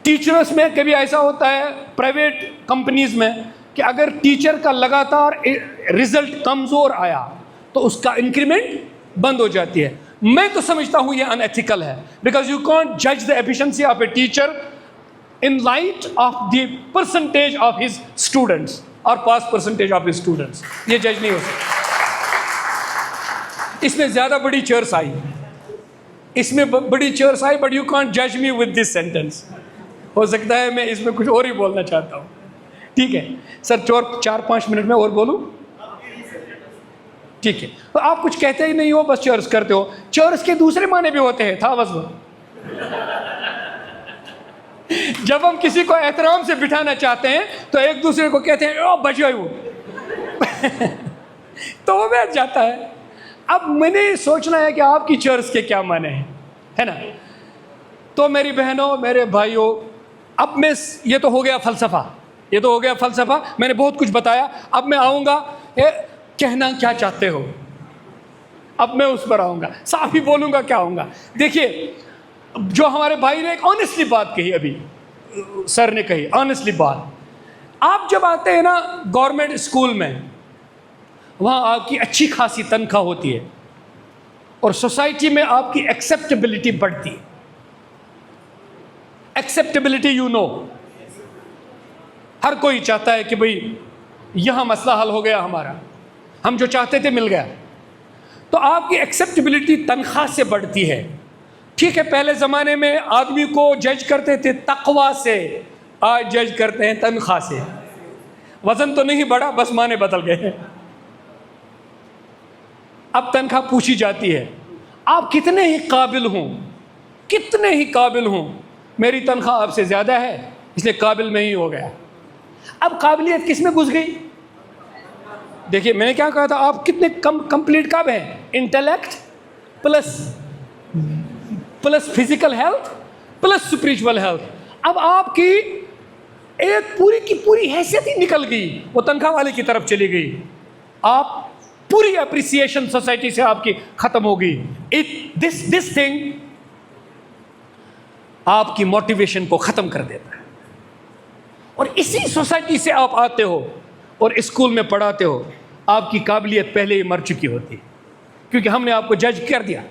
टीचर्स में कभी ऐसा होता है प्राइवेट कंपनीज में कि अगर टीचर का लगातार रिजल्ट कमज़ोर आया तो उसका इंक्रीमेंट बंद हो जाती है। मैं तो समझता हूँ ये अनएथिकल है, बिकॉज यू कांट जज the efficiency of a teacher in light of the percentage of his students और पास परसेंटेज ऑफ हिज स्टूडेंट्स। ये जज नहीं हो सकता। इसमें ज़्यादा बड़ी church I, but you can't जज मी विद दिस सेंटेंस। हो सकता है मैं इसमें कुछ और ही बोलना चाहता हूँ। ठीक है सर, 4-5 मिनट में और बोलूँ? ठीक है। तो आप कुछ कहते ही नहीं हो, बस चर्च करते हो। चर्च के दूसरे माने भी होते हैं, था बस। जब हम किसी को एहतराम से बिठाना चाहते हैं तो एक दूसरे को कहते हैं ओ बचो वो तो वो बैठ जाता है। अब मैंने सोचना है कि आपकी चर्च के क्या माने हैं, है ना? तो मेरी बहनों, मेरे भाइयों, अब मैं ये तो हो गया फ़लसफ़ा, मैंने बहुत कुछ बताया। अब मैं आऊँगा कहना क्या चाहते हो, अब मैं उस पर आऊँगा, साफ ही बोलूँगा क्या आऊँगा। देखिए, जो हमारे भाई ने एक ऑनेस्टली बात कही, अभी सर ने कही ऑनेस्टली बात। आप जब आते हैं ना गवर्नमेंट स्कूल में, वहाँ आपकी अच्छी खासी तनख्वाह होती है और सोसाइटी में आपकी एक्सेप्टेबिलिटी बढ़ती है। एक्सेप्टेबिलिटी, यू नो, हर कोई चाहता है कि भाई यहाँ मसला हल हो गया हमारा, हम जो चाहते थे मिल गया। तो आपकी एक्सेप्टेबिलिटी तनख्वाह से बढ़ती है। ठीक है, पहले ज़माने में आदमी को जज करते थे तकवा से, आज जज करते हैं तनख्वाह से। वजन तो नहीं बढ़ा, बस माने बदल गए। अब तनख्वाह पूछी जाती है, आप कितने ही काबिल हों, कितने ही काबिल हों, मेरी तनख्वाह आपसे ज़्यादा है, इसलिए काबिल में ही हो गया। अब काबिलियत किस में घुस गई? देखिए मैंने क्या कहा था, आप कितने कंप्लीट कब हैं? Intellect plus physical health plus spiritual health. अब आपकी एक पूरी की पूरी हैसियत ही निकल गई, वो तनख्वाह वाले की तरफ चली गई। आप पूरी अप्रिसिएशन सोसाइटी से आपकी खत्म हो गई। दिस थिंग आपकी मोटिवेशन को खत्म कर देता है। और इसी सोसाइटी से आप आते हो और स्कूल में पढ़ाते हो, आपकी काबिलियत पहले ही मर चुकी होती है, क्योंकि हमने आपको जज कर दिया।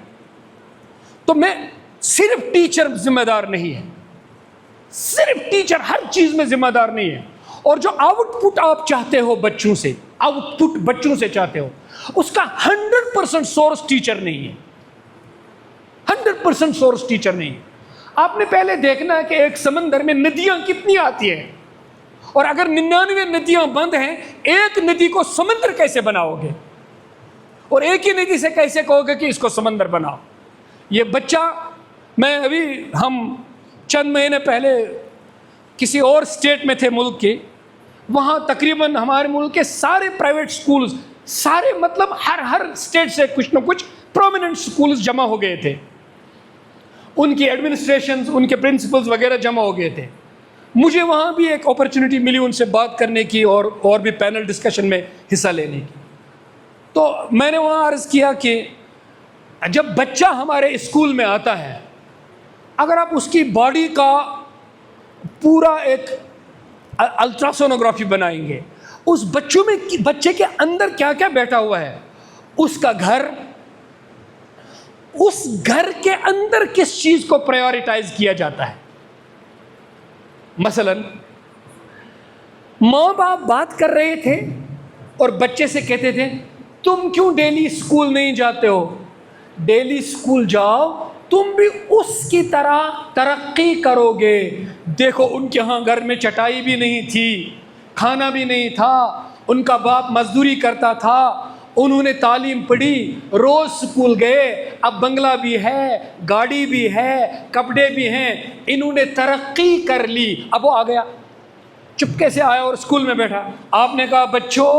तो मैं सिर्फ टीचर जिम्मेदार नहीं है, सिर्फ टीचर हर चीज में जिम्मेदार नहीं है। और जो आउटपुट आप चाहते हो बच्चों से, आउटपुट बच्चों से चाहते हो, उसका 100% सोर्स टीचर नहीं है, 100% सोर्स टीचर नहीं है। आपने पहले देखना है कि एक समंदर में नदियां कितनी आती हैं, और अगर 99 नदियां बंद हैं, एक नदी को समंदर कैसे बनाओगे? और एक ही नदी से कैसे कहोगे कि इसको समंदर बनाओ? ये बच्चा, हम चंद महीने पहले किसी और स्टेट में थे मुल्क के, वहाँ तकरीबन हमारे मुल्क के सारे प्राइवेट स्कूल्स, सारे मतलब हर स्टेट से कुछ ना कुछ प्रोमिनेंट स्कूल्स जमा हो गए थे, उनकी एडमिनिस्ट्रेशंस, उनके प्रिंसिपल्स वगैरह जमा हो गए थे। मुझे वहाँ भी एक अपॉर्चुनिटी मिली उनसे बात करने की और भी पैनल डिस्कशन में हिस्सा लेने की। तो मैंने वहाँ अर्ज़ किया कि जब बच्चा हमारे स्कूल में आता है, अगर आप उसकी बॉडी का पूरा एक अल्ट्रासोनोग्राफी बनाएंगे, उस बच्चे के अंदर क्या क्या बैठा हुआ है, उसका घर, उस घर के अंदर किस चीज को प्रायोरिटाइज किया जाता है। मसलन माँ बाप बात कर रहे थे और बच्चे से कहते थे, तुम क्यों डेली स्कूल नहीं जाते हो? डेली स्कूल जाओ, तुम भी उसकी तरह तरक्की करोगे। देखो उनके यहाँ घर में चटाई भी नहीं थी, खाना भी नहीं था, उनका बाप मजदूरी करता था, उन्होंने तालीम पढ़ी, रोज़ स्कूल गए, अब बंगला भी है, गाड़ी भी है, कपड़े भी हैं, इन्होंने तरक्की कर ली। अब वो आ गया, चुपके से आया और स्कूल में बैठा। आपने कहा बच्चों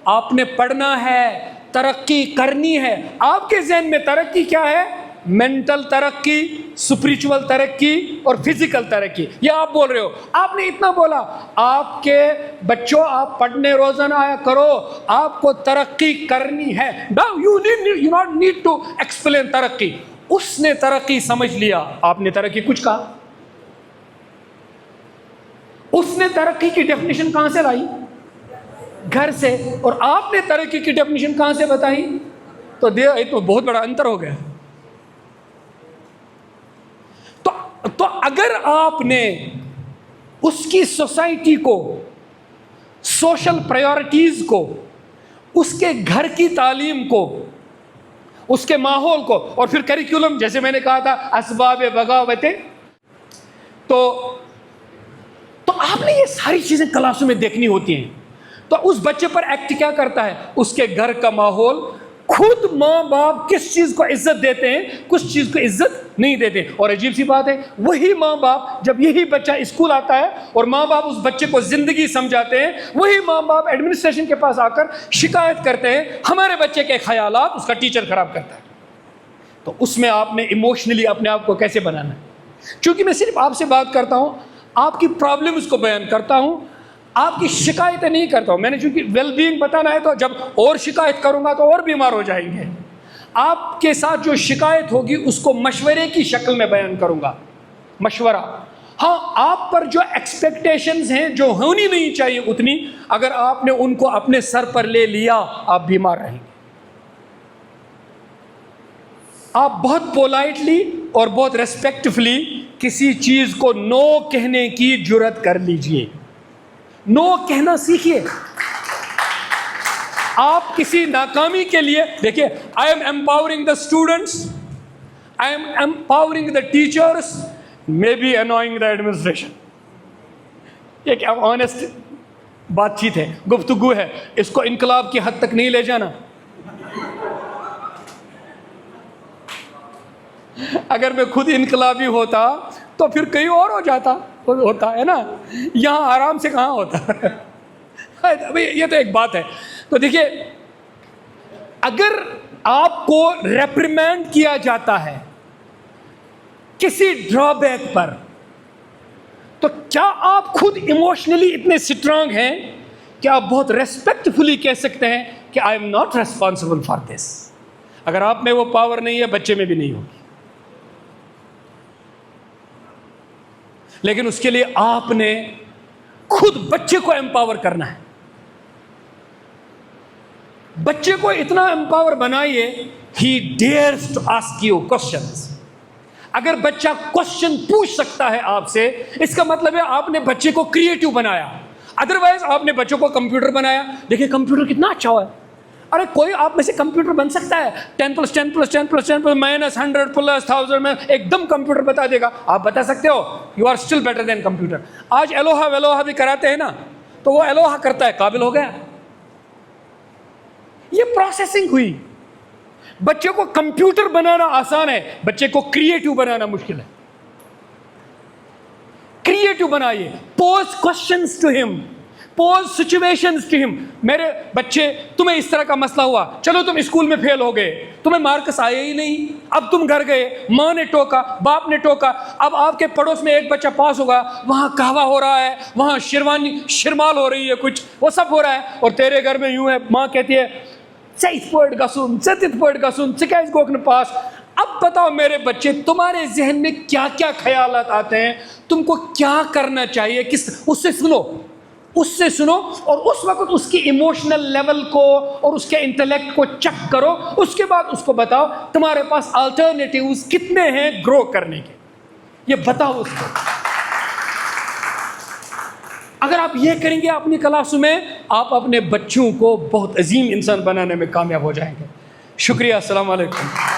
आपने पढ़ना है, तरक्की करनी है। आपके जहन में तरक्की क्या है? मेंटल तरक्की, स्पिरिचुअल तरक्की और फिजिकल तरक्की, ये आप बोल रहे हो। आपने इतना बोला, आपके बच्चों आप पढ़ने रोजाना आया करो, आपको तरक्की करनी है। You not need to explain तरक्की। उसने तरक्की समझ लिया, आपने तरक्की कुछ कहा। उसने तरक्की की डेफिनेशन कहां से लाई? घर से। और आपने तरक्की की डेफिनेशन कहां से बताई? तो बहुत बड़ा अंतर हो गया। तो अगर आपने उसकी सोसाइटी को, सोशल प्रायोरिटीज को, उसके घर की तालीम को, उसके माहौल को, और फिर करिकुलम, जैसे मैंने कहा था असबाब बगावतें, तो आपने ये सारी चीजें क्लासों में देखनी होती हैं। तो उस बच्चे पर एक्ट क्या करता है? उसके घर का माहौल, खुद माँ बाप किस चीज को इज्जत देते हैं, कुछ चीज को इज्जत नहीं देते। और अजीब सी बात है, वही माँ बाप, जब यही बच्चा स्कूल आता है और माँ बाप उस बच्चे को जिंदगी समझाते हैं, वही माँ बाप एडमिनिस्ट्रेशन के पास आकर शिकायत करते हैं, हमारे बच्चे के ख्यालात उसका टीचर खराब करता है। तो उसमें आपने इमोशनली अपने आप को कैसे बनाना है? क्योंकि मैं सिर्फ आपसे बात करता हूँ, आपकी प्रॉब्लम्स को बयान करता हूँ, आपकी शिकायतें नहीं करता हूँ। मैंने चूंकि वेलबींग बताना है, तो जब और शिकायत करूँगा तो और बीमार हो जाएंगे। आपके साथ जो शिकायत होगी उसको मशवरे की शक्ल में बयान करूँगा, मशवरा। हाँ, आप पर जो एक्सपेक्टेशंस हैं, जो होनी नहीं चाहिए उतनी, अगर आपने उनको अपने सर पर ले लिया, आप बीमार रहेंगे। आप बहुत पोलाइटली और बहुत रेस्पेक्टफुली किसी चीज को नो कहने की जुर्रत कर लीजिए। नो कहना सीखिए। आप किसी नाकामी के लिए, देखिए, I am empowering the students, I am empowering the teachers, may be annoying the administration. ये क्या ऑनेस्ट बातचीत है, गुफ्तगू है, इसको इनकलाब की हद तक नहीं ले जाना। अगर मैं खुद इनकलाबी होता तो फिर कहीं और होता है ना, यहाँ आराम से कहाँ होता भाई ये तो एक बात है। तो देखिए, अगर आपको रेप्रिमेंड किया जाता है किसी ड्रॉबैक पर, तो क्या आप खुद इमोशनली इतने स्ट्रांग हैं कि आप बहुत रेस्पेक्टफुली कह सकते हैं कि I am not responsible for this? अगर आप में वो पावर नहीं है, बच्चे में भी नहीं होगी। लेकिन उसके लिए आपने खुद बच्चे को एम्पावर करना है। बच्चे को इतना एम्पावर बनाइए, he dares to ask you questions. अगर बच्चा क्वेश्चन पूछ सकता है आपसे, इसका मतलब है आपने बच्चे को क्रिएटिव बनाया। अदरवाइज आपने बच्चों को कंप्यूटर बनाया। देखिए कंप्यूटर कितना अच्छा हुआ है। अरे कोई आप में से कंप्यूटर बन सकता है, 10 + 10 + 10 + 10 -100 + 1000 में एकदम कंप्यूटर बता देगा। आप बता सकते हो, you are still better than computer. आज एलोहा वेलोहा भी कराते हैं ना, तो वो एलोहा करता है, काबिल हो गया। ये प्रोसेसिंग हुई। बच्चे को कंप्यूटर बनाना आसान है, बच्चे को क्रिएटिव बनाना मुश्किल है। क्रिएटिव बनाइए, pose questions to him, pose situations to him. मेरे बच्चे, तुम्हें इस तरह का मसला हुआ, चलो तुम स्कूल में फेल हो गए, तुम्हें मार्क्स आए ही नहीं, अब तुम घर गए, माँ ने टोका, बाप ने टोका, अब आपके पड़ोस में एक बच्चा पास होगा, वहाँ कहवा हो रहा है, वहाँ शिरवानी शिरमाल हो रही है, कुछ वो सब हो रहा है, और तेरे घर में यूं है, माँ कहती है पास। अब बताओ मेरे बच्चे, तुम्हारे जहन में क्या क्या ख्यालात आते हैं, तुमको क्या करना चाहिए, उससे सुनो और उस वक्त उसकी इमोशनल लेवल को और उसके इंटेलेक्ट को चेक करो। उसके बाद उसको बताओ तुम्हारे पास अल्टरनेटिव्स कितने हैं ग्रो करने के, ये बताओ उसको। अगर आप ये करेंगे अपनी क्लास में, आप अपने बच्चों को बहुत अजीम इंसान बनाने में कामयाब हो जाएंगे। शुक्रिया, अस्सलाम वालेकुम।